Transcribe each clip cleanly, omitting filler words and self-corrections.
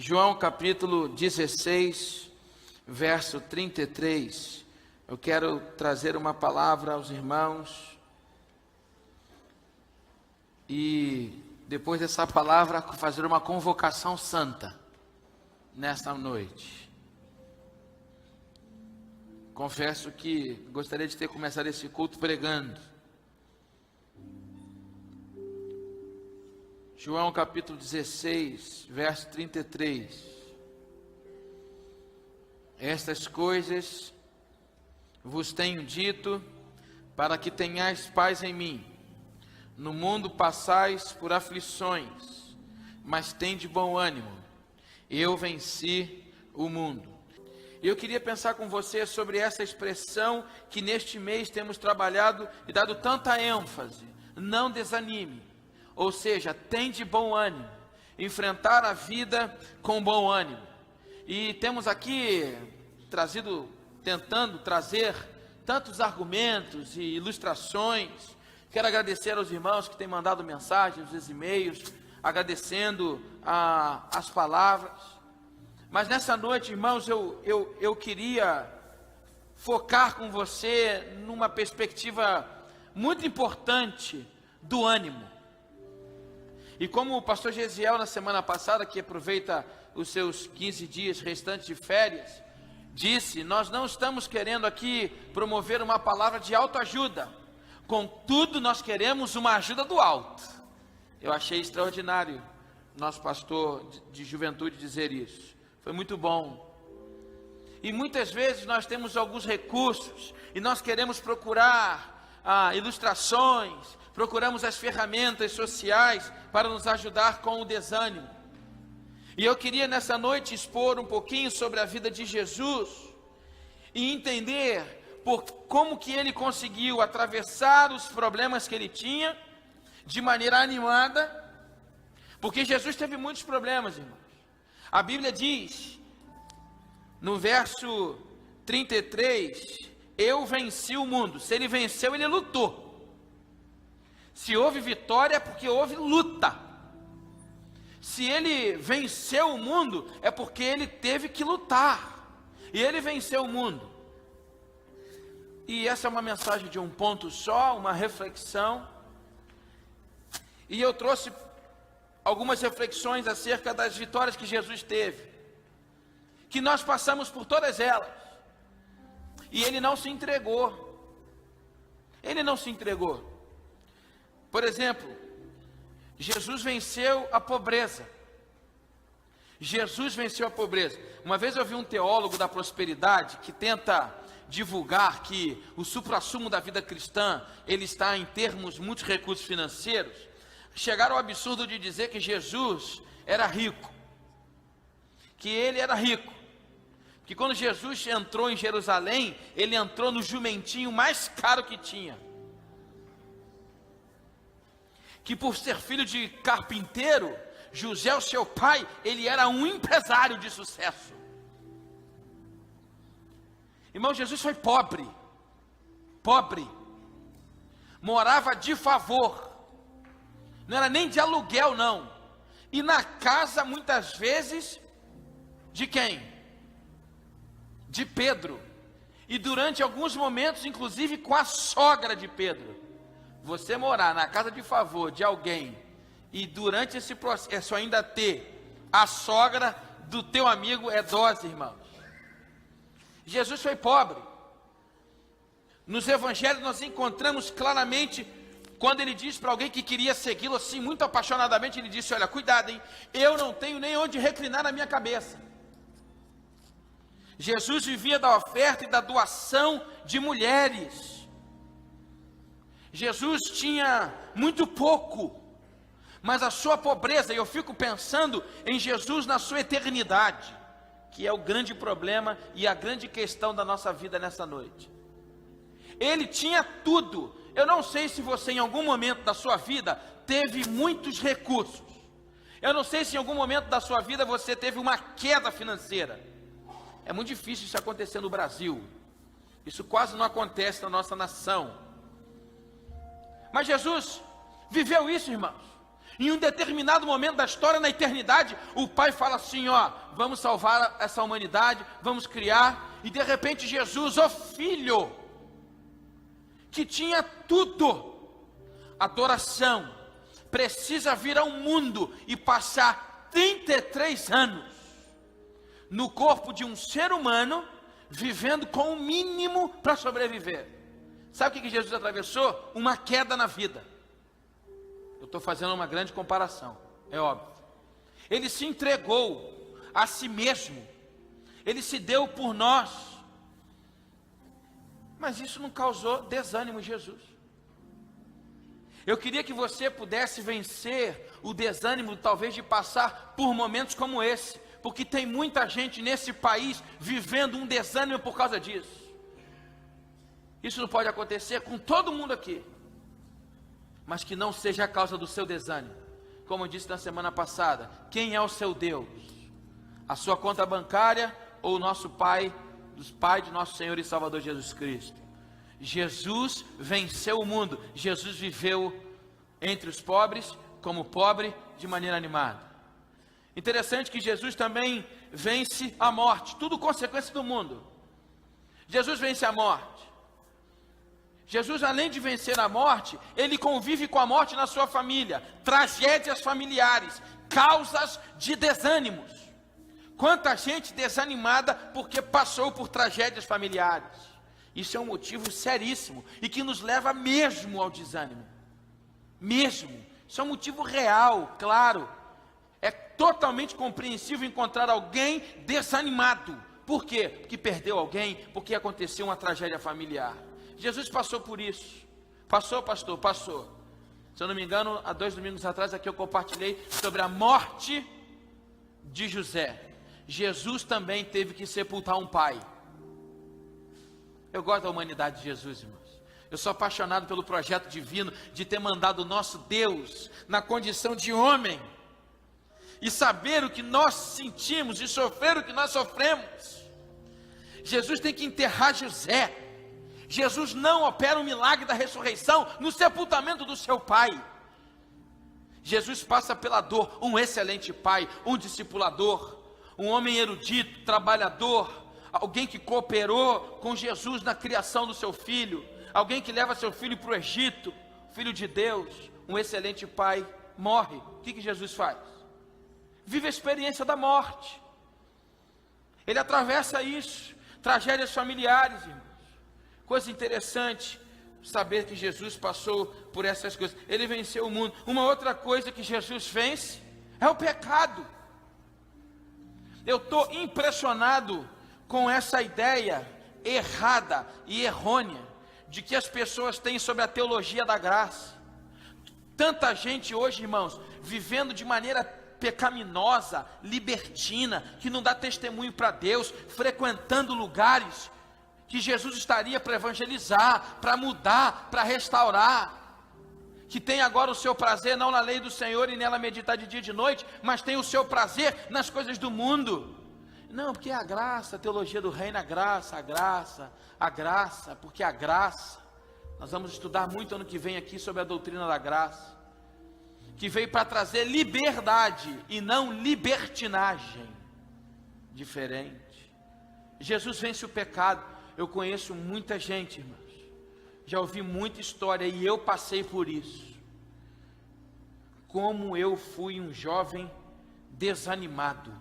João capítulo 16, verso 33. Eu quero trazer uma palavra aos irmãos e depois dessa palavra fazer uma convocação santa nesta noite. Confesso que gostaria de ter começado esse culto pregando. João capítulo 16, verso 33. Estas coisas vos tenho dito, para que tenhais paz em mim. No mundo passais por aflições, mas tende bom ânimo. Eu venci o mundo. E eu queria pensar com você sobre essa expressão que neste mês temos trabalhado e dado tanta ênfase. Não desanime. Ou seja, tende bom ânimo, enfrentar a com bom ânimo. E temos aqui tentando trazer tantos argumentos e ilustrações. Quero agradecer aos irmãos que têm mandado mensagens, os e-mails, agradecendo as palavras. Mas nessa noite, irmãos, eu queria focar com você numa perspectiva muito importante do ânimo. E como o pastor Gesiel, na semana passada, que aproveita os seus 15 dias restantes de férias, disse, nós não estamos querendo aqui promover uma palavra de autoajuda. Contudo, nós queremos uma ajuda do alto. Eu achei extraordinário nosso pastor de juventude dizer isso. Foi muito bom. E muitas vezes nós temos alguns recursos e nós queremos procurar ilustrações, procuramos as ferramentas sociais para nos ajudar com o desânimo. E eu queria nessa noite expor um pouquinho sobre a vida de Jesus e entender como que ele conseguiu atravessar os problemas que ele tinha de maneira animada, porque Jesus teve muitos problemas, irmãos. A Bíblia diz, no verso 33, eu venci o mundo. Se ele venceu, ele lutou. Se houve vitória, é porque houve luta. Se ele venceu o mundo, é porque ele teve que lutar. E ele venceu o mundo. E essa é uma mensagem de um ponto só, uma reflexão. E eu trouxe algumas reflexões acerca das vitórias que Jesus teve. Que nós passamos por todas elas. E ele não se entregou. Ele não se entregou. Por exemplo, Jesus venceu a pobreza. Jesus venceu a pobreza. Uma vez eu vi um teólogo da prosperidade que tenta divulgar que o suprassumo da vida cristã, ele está em termos muitos recursos financeiros. Chegaram ao absurdo de dizer que Jesus era rico. Que ele era rico. Que quando Jesus entrou em Jerusalém, ele entrou no jumentinho mais caro que tinha. Que por ser filho de carpinteiro, José, o seu pai, ele era um empresário de sucesso. Irmão, Jesus foi pobre, morava de favor, não era nem de aluguel não, e na casa muitas vezes, de quem? De Pedro, e durante alguns momentos inclusive com a sogra de Pedro. Você morar na casa de favor de alguém e durante esse processo ainda ter a sogra do teu amigo é dose, irmãos. Jesus foi pobre. Nos evangelhos nós encontramos claramente quando ele diz para alguém que queria segui-lo assim muito apaixonadamente, ele disse, olha, cuidado, hein? Eu não tenho nem onde reclinar a minha cabeça. Jesus vivia da oferta e da doação de mulheres. Jesus tinha muito pouco, mas a sua pobreza, e eu fico pensando em Jesus na sua eternidade, que é o grande problema e a grande questão da nossa vida nessa noite. Ele tinha tudo. Eu não sei se você em algum momento da sua vida teve muitos recursos. Eu não sei se em algum momento da sua vida você teve uma queda financeira. É muito difícil isso acontecer no Brasil. Isso quase não acontece na nossa nação. Mas Jesus viveu isso, irmãos. Em um determinado momento da história, na eternidade, o Pai fala assim, ó, vamos salvar essa humanidade, vamos criar, e de repente Jesus, o Filho, que tinha tudo, adoração, precisa vir ao mundo e passar 33 anos no corpo de um ser humano, vivendo com o mínimo para sobreviver. Sabe o que Jesus atravessou? Uma queda na vida. Eu estou fazendo uma grande comparação, é óbvio. Ele se entregou a si mesmo, ele se deu por nós, mas isso não causou desânimo em Jesus. Eu queria que você pudesse vencer o desânimo, talvez, de passar por momentos como esse, porque tem muita gente nesse país vivendo um desânimo por causa disso. Isso não pode acontecer com todo mundo aqui, mas que não seja a causa do seu desânimo. Como eu disse na semana passada, quem é o seu Deus? A sua conta bancária ou o nosso Pai, dos Pai de nosso Senhor e Salvador Jesus Cristo? Jesus venceu o mundo, Jesus viveu entre os pobres, como pobre, de maneira animada. Interessante que Jesus também vence a morte, tudo consequência do mundo. Jesus vence a morte. Jesus, além de vencer a morte, ele convive com a morte na sua família, tragédias familiares, causas de desânimos. Quanta gente desanimada porque passou por tragédias familiares. Isso é um motivo seríssimo e que nos leva mesmo ao desânimo. Mesmo. Isso é um motivo real, claro. É totalmente compreensível encontrar alguém desanimado. Por quê? Porque perdeu alguém, porque aconteceu uma tragédia familiar. Jesus passou por isso. Passou, pastor? Passou. Se eu não me engano, há 2 domingos atrás aqui eu compartilhei sobre a morte de José. Jesus também teve que sepultar um pai. Eu gosto da humanidade de Jesus, irmãos. Eu sou apaixonado pelo projeto divino de ter mandado o nosso Deus na condição de homem e saber o que nós sentimos e sofrer o que nós sofremos. Jesus tem que enterrar José. Jesus não opera o milagre da ressurreição no sepultamento do seu pai. Jesus passa pela dor, um excelente pai, um discipulador, um homem erudito, trabalhador, alguém que cooperou com Jesus na criação do seu filho, alguém que leva seu filho para o Egito, filho de Deus, um excelente pai, morre. O que Jesus faz? Vive a experiência da morte. Ele atravessa isso, tragédias familiares, irmãos. Coisa interessante saber que Jesus passou por essas coisas. Ele venceu o mundo. Uma outra coisa que Jesus vence é o pecado. Eu estou impressionado com essa ideia errada e errônea de que as pessoas têm sobre a teologia da graça. Tanta gente hoje, irmãos, vivendo de maneira pecaminosa, libertina, que não dá testemunho para Deus, frequentando lugares que Jesus estaria para evangelizar, para mudar, para restaurar, que tem agora o seu prazer não na lei do Senhor e nela meditar de dia e de noite, mas tem o seu prazer nas coisas do mundo. Não, porque é a graça, a teologia do reino, a graça, porque a graça, nós vamos estudar muito ano que vem aqui sobre a doutrina da graça, que veio para trazer liberdade e não libertinagem, diferente. Jesus vence o pecado. Eu conheço muita gente, irmãos, já ouvi muita história e eu passei por isso. Como eu fui um jovem desanimado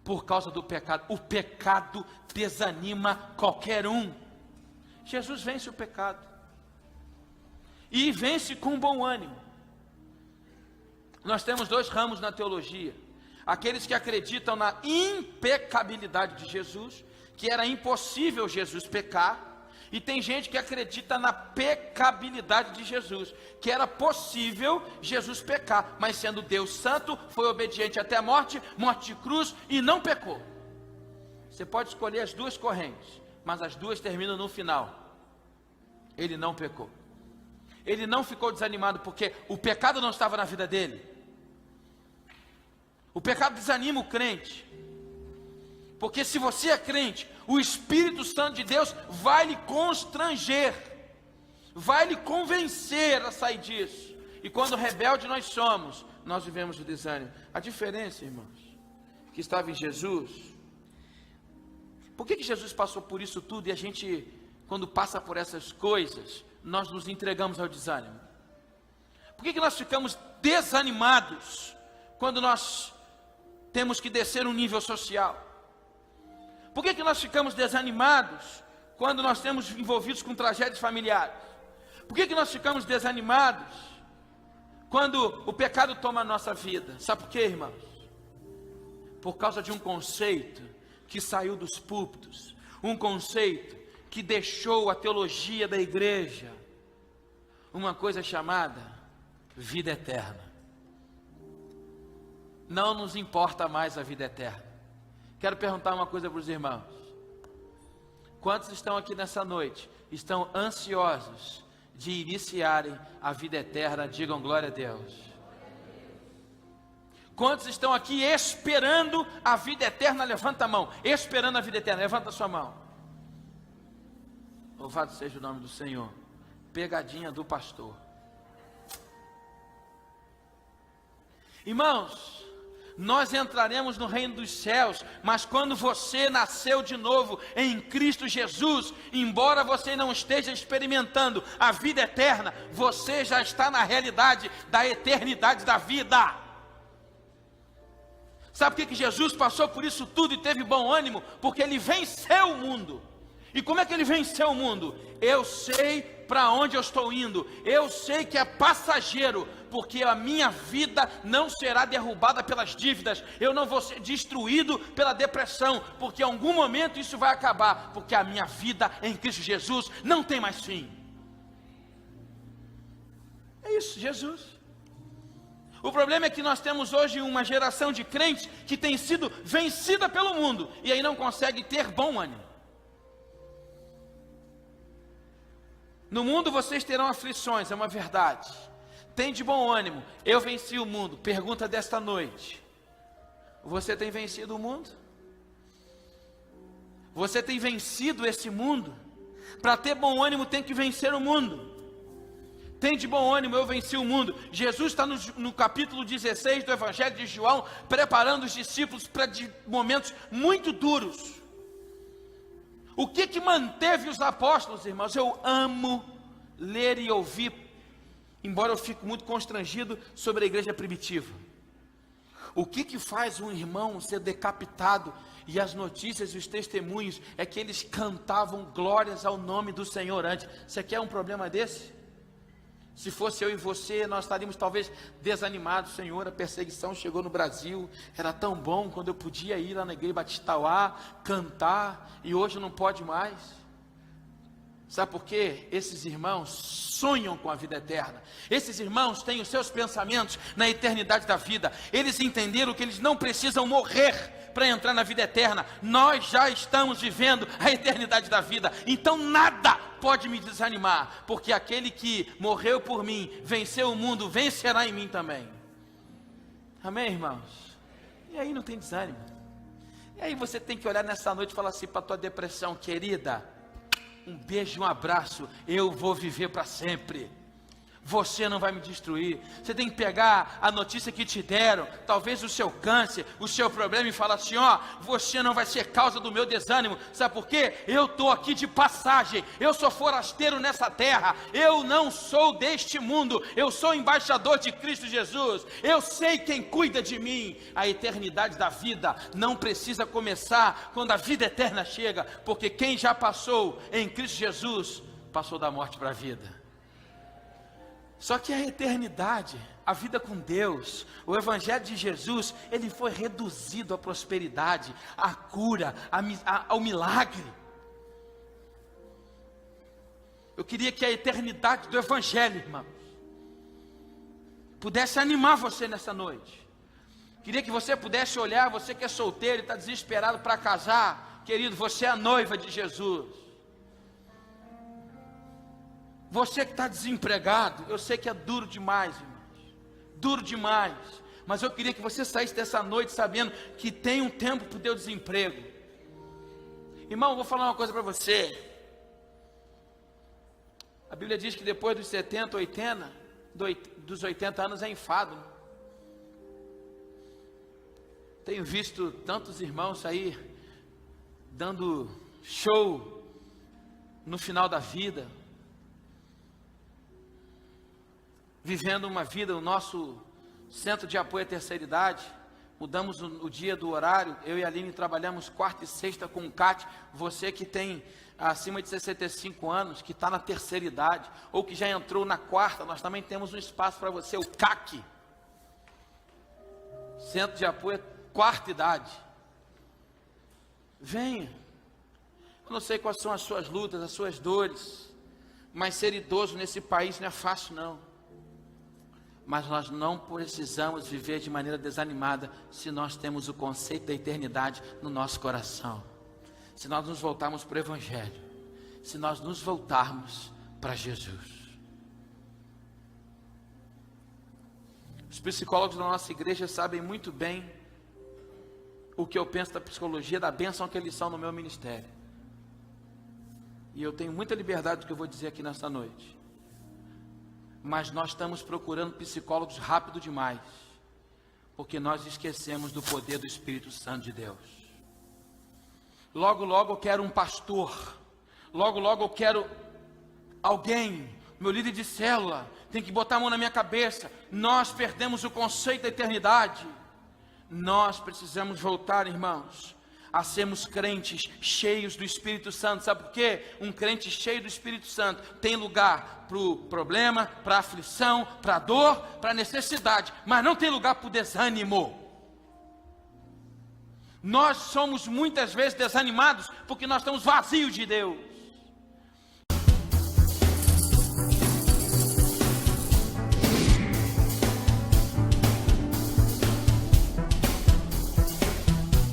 por causa do pecado. O pecado desanima qualquer um. Jesus vence o pecado e vence com bom ânimo. Nós temos 2 ramos na teologia: aqueles que acreditam na impecabilidade de Jesus, que era impossível Jesus pecar, e tem gente que acredita na pecabilidade de Jesus, que era possível Jesus pecar, mas sendo Deus santo, foi obediente até a morte, morte de cruz, e não pecou. Você pode escolher as 2 correntes, mas as 2 terminam no final. Ele não pecou. Ele não ficou desanimado porque o pecado não estava na vida dele. O pecado desanima o crente. Porque se você é crente, o Espírito Santo de Deus vai lhe constranger, vai lhe convencer a sair disso. E quando rebelde nós somos, nós vivemos o desânimo. A diferença, irmãos, que estava em Jesus. Por que Jesus passou por isso tudo e a gente, quando passa por essas coisas, nós nos entregamos ao desânimo? Por que nós ficamos desanimados quando nós temos que descer um nível social? Por que nós ficamos desanimados quando nós temos envolvidos com tragédias familiares? Por que nós ficamos desanimados quando o pecado toma a nossa vida? Sabe por quê, irmãos? Por causa de um conceito que saiu dos púlpitos, um conceito que deixou a teologia da igreja, uma coisa chamada vida eterna. Não nos importa mais a vida eterna. Quero perguntar uma coisa para os irmãos. Quantos estão aqui nessa noite, estão ansiosos de iniciarem a vida eterna? Digam glória a Deus. Quantos estão aqui esperando a vida eterna? Levanta a mão. Esperando a vida eterna, levanta a sua mão. Louvado seja o nome do Senhor. Pegadinha do pastor. Irmãos, nós entraremos no reino dos céus, mas quando você nasceu de novo em Cristo Jesus, embora você não esteja experimentando a vida eterna, você já está na realidade da eternidade da vida. Sabe por que Jesus passou por isso tudo e teve bom ânimo? Porque Ele venceu o mundo. E como é que Ele venceu o mundo? Eu sei para onde eu estou indo, eu sei que é passageiro, porque a minha vida não será derrubada pelas dívidas, eu não vou ser destruído pela depressão, porque em algum momento isso vai acabar, porque a minha vida em Cristo Jesus não tem mais fim. É isso, Jesus. O problema é que nós temos hoje uma geração de crentes que tem sido vencida pelo mundo, e aí não consegue ter bom ânimo. No mundo vocês terão aflições, é uma verdade. Tem de bom ânimo, eu venci o mundo. Pergunta desta noite: você tem vencido o mundo? Você tem vencido esse mundo? Para ter bom ânimo tem que vencer o mundo. Tem de bom ânimo, eu venci o mundo. Jesus está no capítulo 16 do Evangelho de João, preparando os discípulos para momentos muito duros. O que manteve os apóstolos, irmãos? Eu amo ler e ouvir, embora eu fique muito constrangido sobre a igreja primitiva. O que faz um irmão ser decapitado? E as notícias e os testemunhos é que eles cantavam glórias ao nome do Senhor antes. Você quer um problema desse? Se fosse eu e você, nós estaríamos talvez desanimados. Senhor, a perseguição chegou no Brasil, era tão bom quando eu podia ir lá na igreja Batista Tauá, cantar, e hoje não pode mais. Sabe por quê? Esses irmãos sonham com a vida eterna. Esses irmãos têm os seus pensamentos na eternidade da vida. Eles entenderam que eles não precisam morrer para entrar na vida eterna. Nós já estamos vivendo a eternidade da vida. Então nada pode me desanimar, porque aquele que morreu por mim, venceu o mundo, vencerá em mim também. Amém, irmãos? E aí não tem desânimo. E aí você tem que olhar nessa noite e falar assim para a tua depressão: querida, um beijo, um abraço, eu vou viver para sempre. Você não vai me destruir. Você tem que pegar a notícia que te deram, talvez o seu câncer, o seu problema, e falar assim: ó, você não vai ser causa do meu desânimo. Sabe por quê? Eu estou aqui de passagem, eu sou forasteiro nessa terra, eu não sou deste mundo, eu sou embaixador de Cristo Jesus, eu sei quem cuida de mim. A eternidade da vida não precisa começar quando a vida eterna chega, porque quem já passou em Cristo Jesus, passou da morte para a vida. Só que a eternidade, a vida com Deus, o Evangelho de Jesus, ele foi reduzido à prosperidade, à cura, ao milagre. Eu queria que a eternidade do Evangelho, irmãos, pudesse animar você nessa noite. Queria que você pudesse olhar, você que é solteiro e está desesperado para casar, querido, você é a noiva de Jesus. Você que está desempregado, eu sei que é duro demais, irmãos, duro demais, mas eu queria que você saísse dessa noite sabendo que tem um tempo para o teu desemprego. Irmão, eu vou falar uma coisa para você. A Bíblia diz que depois dos 70, 80, dos 80 anos é enfado. Tenho visto tantos irmãos aí dando show no final da vida, vivendo uma vida. O nosso centro de apoio à terceira idade, mudamos o dia do horário. Eu e a Aline trabalhamos quarta e sexta com o CAT. Você que tem acima de 65 anos, que está na terceira idade, ou que já entrou na quarta, nós também temos um espaço para você, o CAC, Centro de Apoio à Quarta Idade. Venha. Eu não sei quais são as suas lutas, as suas dores, mas ser idoso nesse país não é fácil não. Mas nós não precisamos viver de maneira desanimada se nós temos o conceito da eternidade no nosso coração. Se nós nos voltarmos para o Evangelho, se nós nos voltarmos para Jesus. Os psicólogos da nossa igreja sabem muito bem o que eu penso da psicologia, da bênção que eles são no meu ministério. E eu tenho muita liberdade do que eu vou dizer aqui nesta noite. Mas nós estamos procurando psicólogos rápido demais, porque nós esquecemos do poder do Espírito Santo de Deus. Logo, logo eu quero um pastor, logo, logo eu quero alguém, meu líder de célula, tem que botar a mão na minha cabeça. Nós perdemos o conceito da eternidade. Nós precisamos voltar, irmãos, a sermos crentes cheios do Espírito Santo. Sabe por quê? Um crente cheio do Espírito Santo tem lugar para o problema, para a aflição, para a dor, para a necessidade, mas não tem lugar para o desânimo. Nós somos muitas vezes desanimados porque nós estamos vazios de Deus.